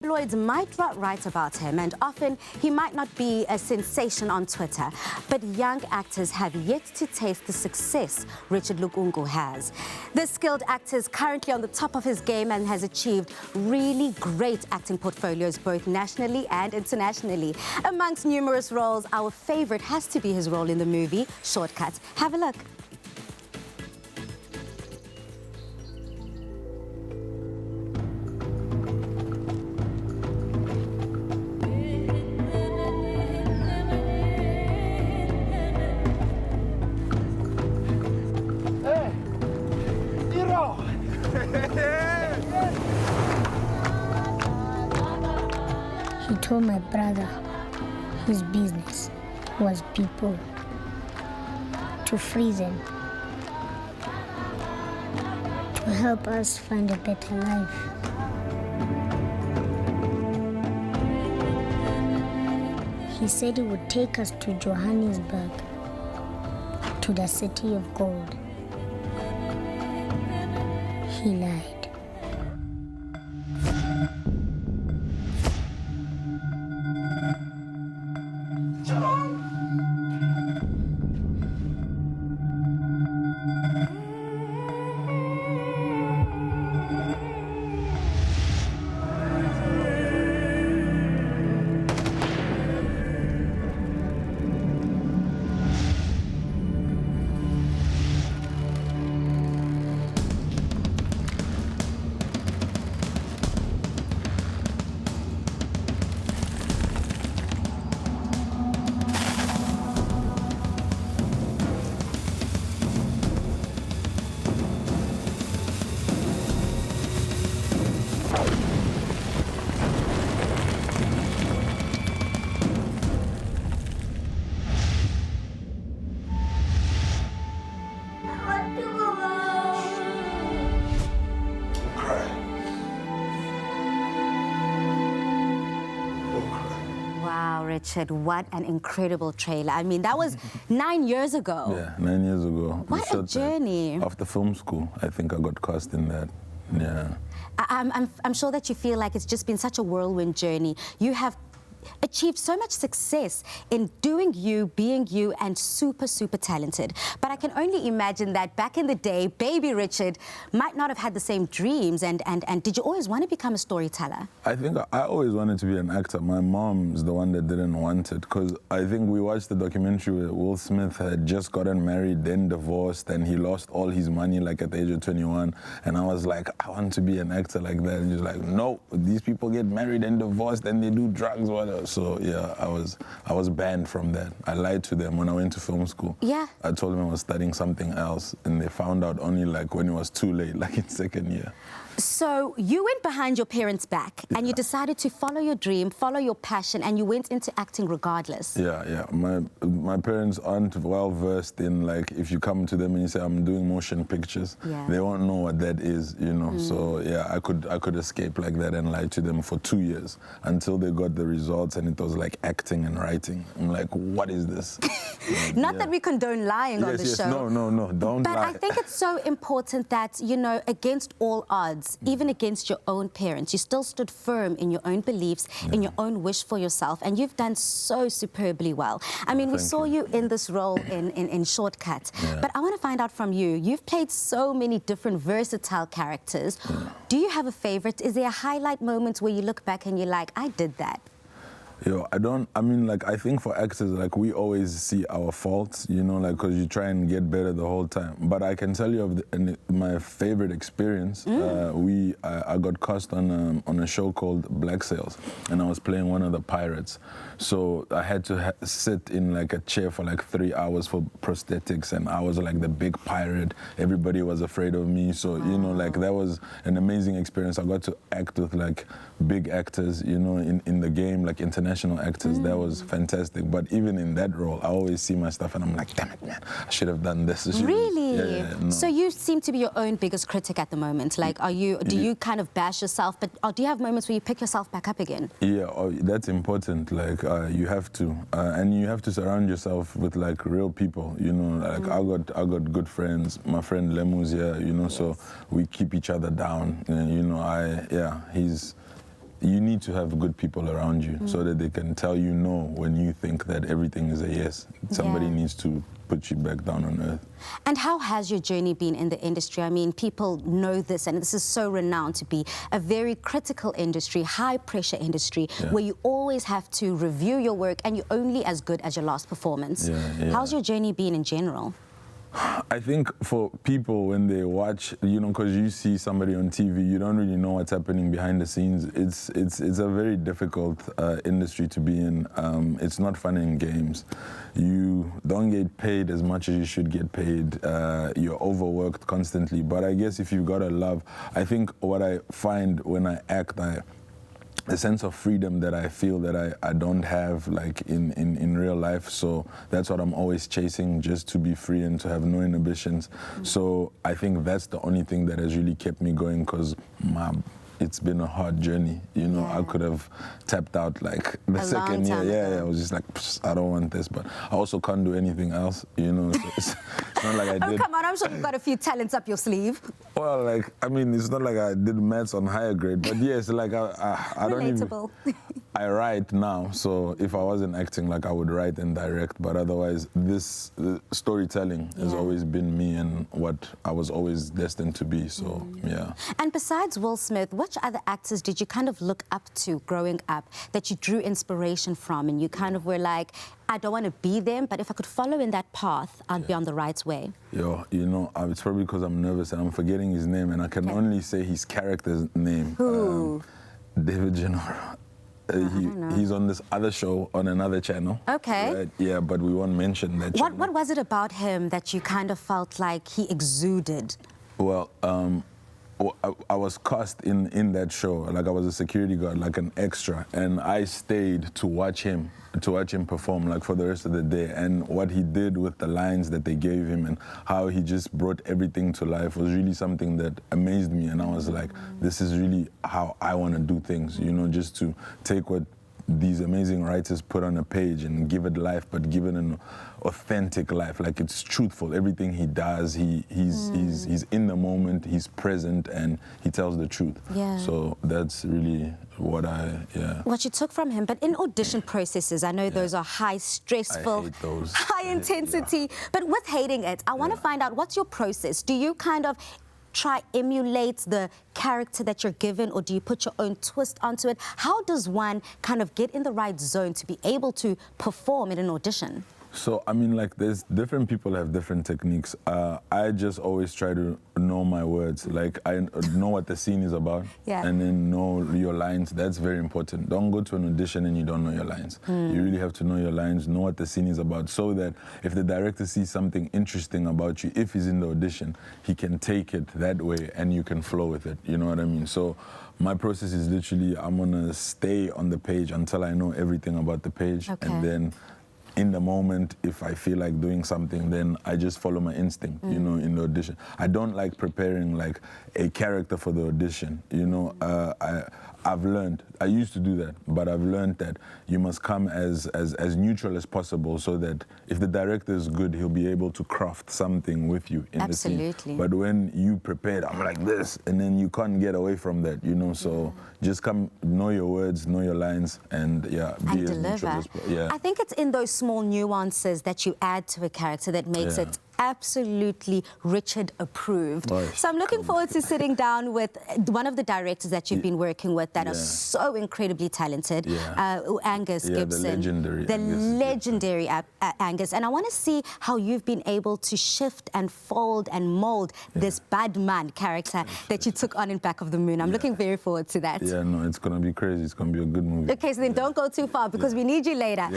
Tabloids might write about him, and often he might not be a sensation on Twitter, but young actors have yet to taste the success Richard Lukunku has. This skilled actor is currently on the top of his game and has achieved really great acting portfolios both nationally and internationally. Amongst numerous roles, our favorite has to be his role in the movie Shortcut. Have a look. He told my brother his business was people, to free them, to help us find a better life. He said he would take us to Johannesburg, to the city of gold. He lied. Wow, Richard, what an incredible trailer. I mean, that was 9 years ago. Yeah, 9 years ago. What a journey. After film school, I think I got cast in that. Yeah. I'm sure that you feel like it's just been such a whirlwind journey. You have achieved so much success in doing you, being you, and super talented. But I can only imagine that back in the day, baby Richard might not have had the same dreams. And did you always want to become a storyteller? I think I always wanted to be an actor. My mom's the one that didn't want it, because I think we watched the documentary where Will Smith had just gotten married, then divorced, and he lost all his money like at the age of 21. And I was like, I want to be an actor like that. And he's like, no, these people get married and divorced and they do drugs, whatever. So yeah, I was banned from that. I lied to them when I went to film school. Yeah. I told them I was studying something else, and they found out only like when it was too late, like in second year. So you went behind your parents' back and you decided to follow your dream, follow your passion, and you went into acting regardless. Yeah. My parents aren't well versed in, like, if you come to them and you say I'm doing motion pictures, they won't know what that is, you know. So yeah, I could escape like that and lie to them for 2 years until they got the results, and it was like acting and writing. I'm like, what is this? Not that we condone lying on the show. No, don't lie. But I think it's so important that, you know, against all odds, even against your own parents, you still stood firm in your own beliefs, in your own wish for yourself, and you've done so superbly well. I mean, we saw you in this role in Shortcut, but I want to find out from you, you've played so many different versatile characters. Do you have a favorite? Is there a highlight moment where you look back and you're like, I did that? I think for actors, like, we always see our faults, you know, like, because you try and get better the whole time. But I can tell you of my favorite experience. I got cast on a show called Black Sails, and I was playing one of the pirates. So I had to sit in like a chair for like 3 hours for prosthetics, and I was like the big pirate. Everybody was afraid of me. So, you know, like, that was an amazing experience. I got to act with like big actors, you know, in the game, like international actors. That was fantastic. But even in that role, I always see my stuff and I'm like, damn it, man, I should have done this. Really? No. So you seem to be your own biggest critic at the moment. Like, do you kind of bash yourself, or do you have moments where you pick yourself back up again? Yeah, that's important. Like, you have to, and you have to surround yourself with like real people. You know, like I got good friends. My friend Lemu's here. You know, so we keep each other down. And, you know, you need to have good people around you so that they can tell you no when you think that everything is a yes. Somebody needs to put you back down on earth. And how has your journey been in the industry? I mean, people know this, and this is so renowned to be a very critical industry, high-pressure industry, where you always have to review your work and you're only as good as your last performance. How's your journey been in general? I think for people, when they watch, you know, because you see somebody on TV, you don't really know what's happening behind the scenes. It's a very difficult industry to be in. It's not fun in games. You don't get paid as much as you should get paid. You're overworked constantly. But I guess if you've got a love, I think what I find when I act, a sense of freedom that I feel that I don't have like in real life. So that's what I'm always chasing, just to be free and to have no inhibitions. So I think that's the only thing that has really kept me going, because it's been a hard journey. You know, I could have tapped out like the second year. I was just like, I don't want this, but I also can't do anything else, you know. So it's not like I did. Oh, come on, I'm sure you've got a few talents up your sleeve. Well, like, I mean, it's not like I did maths on higher grade, but yes, like I don't even... I write now, so if I wasn't acting, like I would write and direct, but otherwise this storytelling has always been me and what I was always destined to be, so yeah. And besides Will Smith, which other actors did you kind of look up to growing up that you drew inspiration from, and you kind of were like, I don't want to be them, but if I could follow in that path, I'd be on the right way? Yo, you know, it's probably because I'm nervous and I'm forgetting his name, and I can only say his character's name. Who? David Gennaro. He's on this other show on another channel. Okay. Right? Yeah, but we won't mention that channel. What was it about him that you kind of felt like he exuded? Well, I was cast in that show, like I was a security guard, like an extra, and I stayed to watch him perform, like for the rest of the day. And what he did with the lines that they gave him and how he just brought everything to life was really something that amazed me. And I was like, this is really how I want to do things, you know, just to take what these amazing writers put on a page and give it life, but give it an authentic life. Like, it's truthful. Everything he does, he's in the moment, he's present, and he tells the truth. Yeah. So that's really what what you took from him. But in audition processes, I know those are high, stressful, I hate those. high intensity. But with hating it, I want to find out, what's your process? Do you kind of try emulate the character that you're given, or do you put your own twist onto it? How does one kind of get in the right zone to be able to perform in an audition? So, I mean, like, there's different people have different techniques. I just always try to know my words. Like, I know what the scene is about, and then know your lines. That's very important. Don't go to an audition and you don't know your lines. You really have to know your lines, know what the scene is about, so that if the director sees something interesting about you, if he's in the audition, he can take it that way and you can flow with it. You know what I mean? So my process is literally, I'm gonna stay on the page until I know everything about the page, and then in the moment, if I feel like doing something, then I just follow my instinct, you know, in the audition. I don't like preparing like a character for the audition, you know. I've learned, I used to do that, but I've learned that you must come as neutral as possible, so that if the director is good, he'll be able to craft something with you in the scene. But when you prepared, I'm like this, and then you can't get away from that, you know. So just come, know your words, know your lines, and be as neutral as possible. I think it's in those small nuances that you add to a character that makes it absolutely Richard approved. So I'm looking forward to sitting down with one of the directors that you've been working with that are so incredibly talented, Angus Gibson. The legendary Angus. And I want to see how you've been able to shift and fold and mold this bad man character that you took on in Back of the Moon. I'm looking very forward to that. Yeah, no, it's going to be crazy. It's going to be a good movie. Okay, so then don't go too far, because we need you later.